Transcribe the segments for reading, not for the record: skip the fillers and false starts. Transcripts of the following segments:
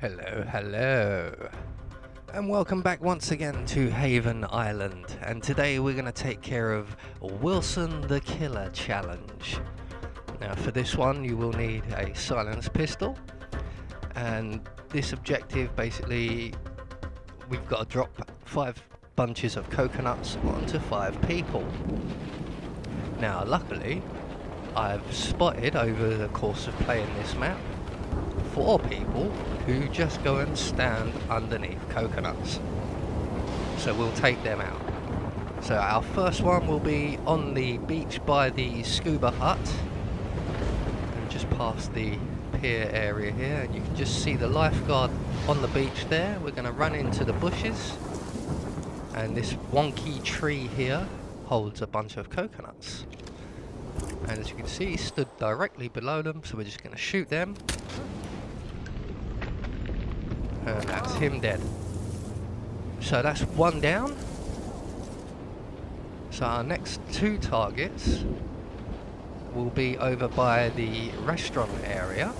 Hello, hello, and welcome back once again to Haven Island, and today we're going to take care of Wilson the Killer Challenge. Now for this one you will need a silenced pistol, and this objective basically we've got to drop 5 bunches of coconuts onto 5 people. Now luckily I've spotted over the course of playing this map 4 people who just go and stand underneath coconuts, so we'll take them out. So our first one will be on the beach by the scuba hut, and just past the pier area here, and you can just see the lifeguard on the beach there. We're going to run into the bushes, and this wonky tree here holds a bunch of coconuts, and as you can see he stood directly below them, so we're just going to shoot them. And that's him dead. So that's 1 down. So our next 2 targets will be over by the restaurant area,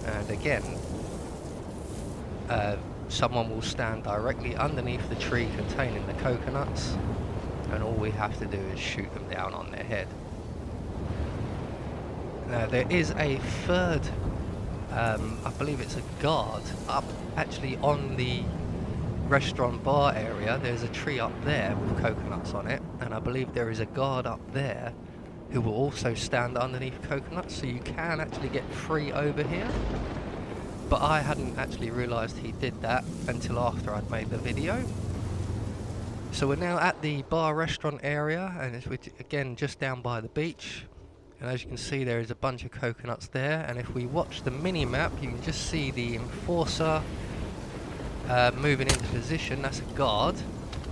and again someone will stand directly underneath the tree containing the coconuts, and all we have to do is shoot them down on their head. Now there is a third I believe it's a guard up actually on the restaurant bar area. There's a tree up there with coconuts on it, and I believe there is a guard up there who will also stand underneath coconuts, so you can actually get free over here. But I hadn't actually realised he did that until after I'd made the video. So we're now at the bar restaurant area, and it's again just down by the beach. And as you can see, there is a bunch of coconuts there, and if we watch the mini-map you can just see the enforcer moving into position. That's a guard,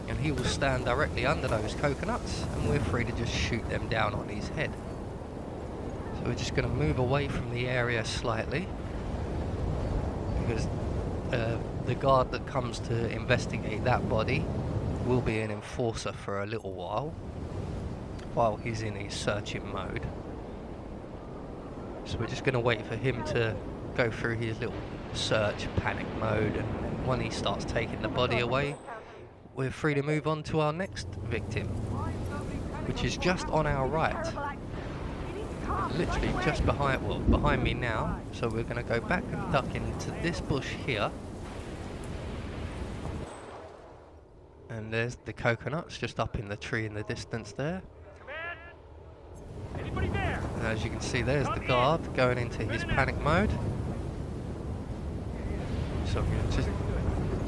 and he will stand directly under those coconuts, and we're free to just shoot them down on his head. So we're just going to move away from the area slightly, because the guard that comes to investigate that body will be an enforcer for a little while he's in his searching mode. So we're just going to wait for him to go through his little search panic mode, and when he starts taking the body away, we're free to move on to our next victim, which is just on our right, literally just behind me now. So we're going to go back and duck into this bush here, and there's the coconuts just up in the tree in the distance there. Anybody there? And as you can see, there's the guard going into his panic mode. So I'm going to just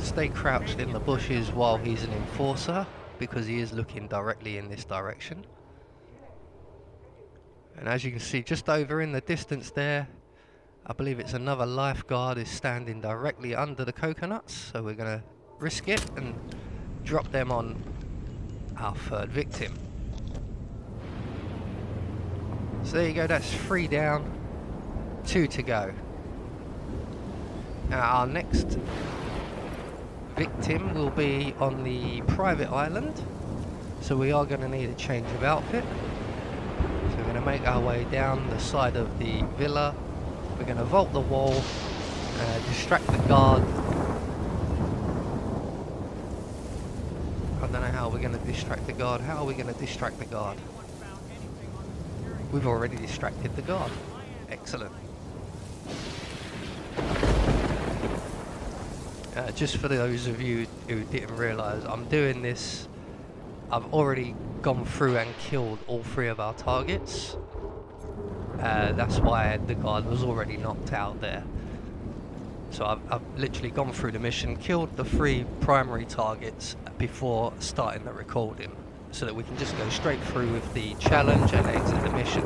stay crouched in the bushes while he's an enforcer, because he is looking directly in this direction. And as you can see, just over in the distance there, I believe it's another lifeguard is standing directly under the coconuts. So we're going to risk it and drop them on our 3rd victim. So there you go, that's 3 down, 2 to go. Now our next victim will be on the private island, so we are going to need a change of outfit. So we're going to make our way down the side of the villa. We're going to vault the wall, distract the guard. I don't know how we're going to distract the guard. How are we going to distract the guard? We've already distracted the guard. Excellent. Just for those of you who didn't realise, I'm doing this. I've already gone through and killed all 3 of our targets. That's why the guard was already knocked out there. So I've literally gone through the mission, killed the 3 primary targets before starting the recording, so that we can just go straight through with the challenge and exit the mission.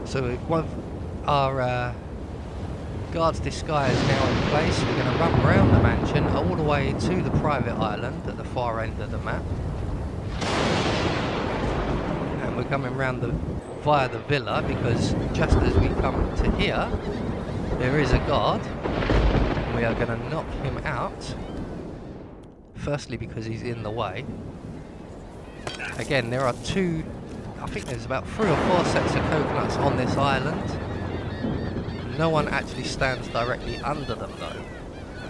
So one of our guard's disguise now in place. We're going to run around the mansion all the way to the private island at the far end of the map, and we're coming around via the villa, because just as we come to here there is a guard, and we are going to knock him out. Firstly because he's in the way. Again, there are 2, I think there's about 3 or 4 sets of coconuts on this island. No one actually stands directly under them though.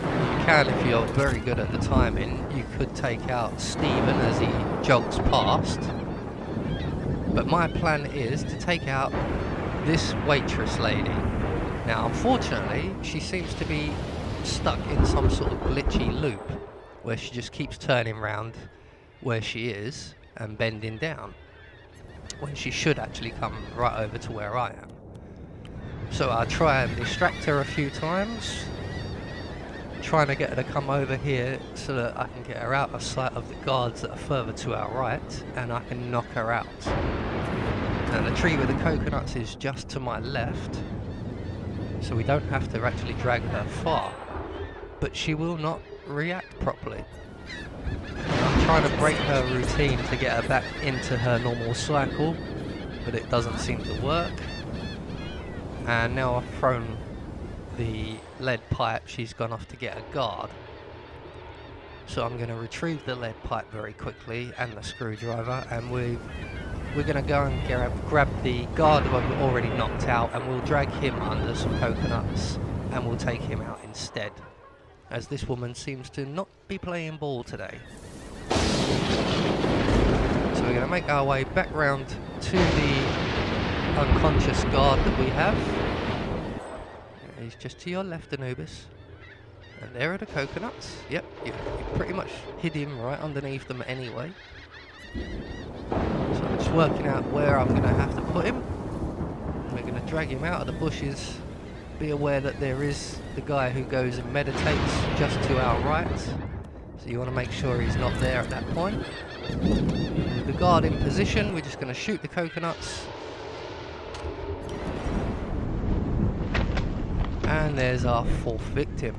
You can, if you're very good at the timing, you could take out Stephen as he jogs past. But my plan is to take out this waitress lady. Now unfortunately, she seems to be stuck in some sort of glitchy loop where she just keeps turning round where she is and bending down, when she should actually come right over to where I am. So I'll try and distract her a few times, trying to get her to come over here so that I can get her out of sight of the guards that are further to our right, and I can knock her out. Now the tree with the coconuts is just to my left, so we don't have to actually drag her far, but she will not react properly. I'm trying to break her routine to get her back into her normal cycle, but it doesn't seem to work. And now I've thrown the lead pipe, she's gone off to get a guard. So I'm going to retrieve the lead pipe very quickly and the screwdriver, and we're going to go and grab the guard that we've already knocked out, and we'll drag him under some coconuts and we'll take him out instead, as this woman seems to not be playing ball today. So we're going to make our way back round to the unconscious guard that we have. He's just to your left, Anubis. And there are the coconuts. Yep, you pretty much hid him right underneath them anyway. So I'm just working out where I'm going to have to put him. We're going to drag him out of the bushes. Be aware that there is the guy who goes and meditates just to our right. So you want to make sure he's not there at that point. With the guard in position, we're just going to shoot the coconuts. And there's our fourth victim.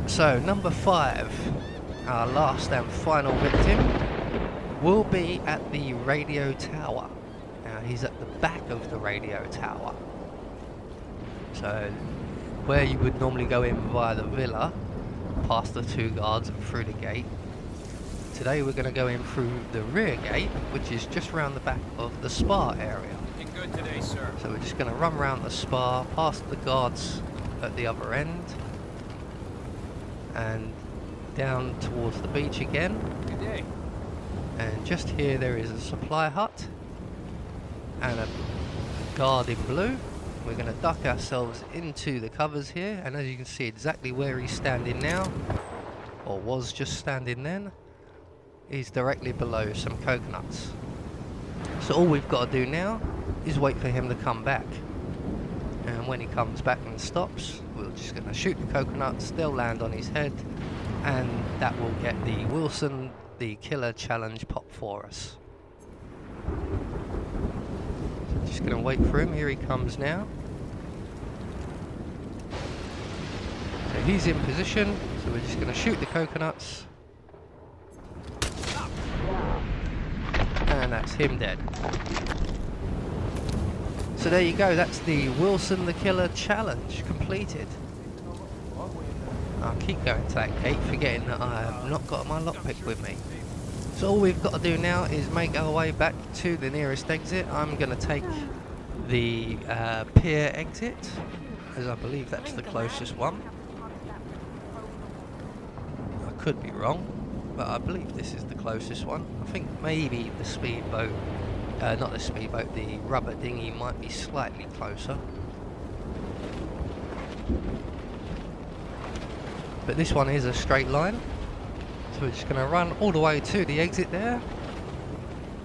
So number 5, our last and final victim, will be at the radio tower. Now he's at the back of the radio tower. So where you would normally go in via the villa, past the 2 guards and through the gate, today we're going to go in through the rear gate, which is just around the back of the spa area. Good today, sir. So we're just going to run around the spa, past the guards at the other end, and down towards the beach again. Good day. And just here there is a supply hut and a guard in blue. We're going to duck ourselves into the covers here, and as you can see exactly where he's standing now, or was just standing then, he's directly below some coconuts. So all we've got to do now is wait for him to come back, and when he comes back and stops, we're just going to shoot the coconuts. They'll land on his head, and that will get the Wilson the Killer challenge pop for us. So just going to wait for him. Here he comes now. So he's in position, so we're just going to shoot the coconuts, and that's him dead. So there you go, that's the Wilson the Killer challenge completed. I'll keep going to that gate, forgetting that I have not got my lockpick with me. So all we've got to do now is make our way back to the nearest exit. I'm going to take the pier exit, as I believe that's the closest one. I could be wrong, but I believe this is the closest one. I think maybe the speedboat, not the speedboat, the rubber dinghy might be slightly closer. But this one is a straight line. So we're just going to run all the way to the exit there.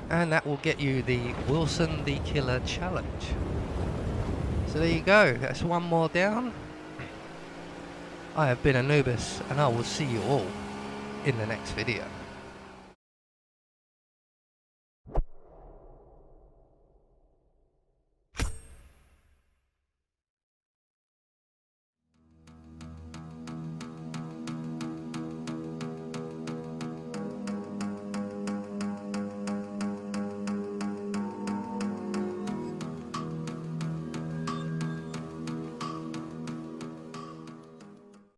And that will get you the Wilson the Killer challenge. So there you go, that's one more down. I have been Anubis, and I will see you all in the next video.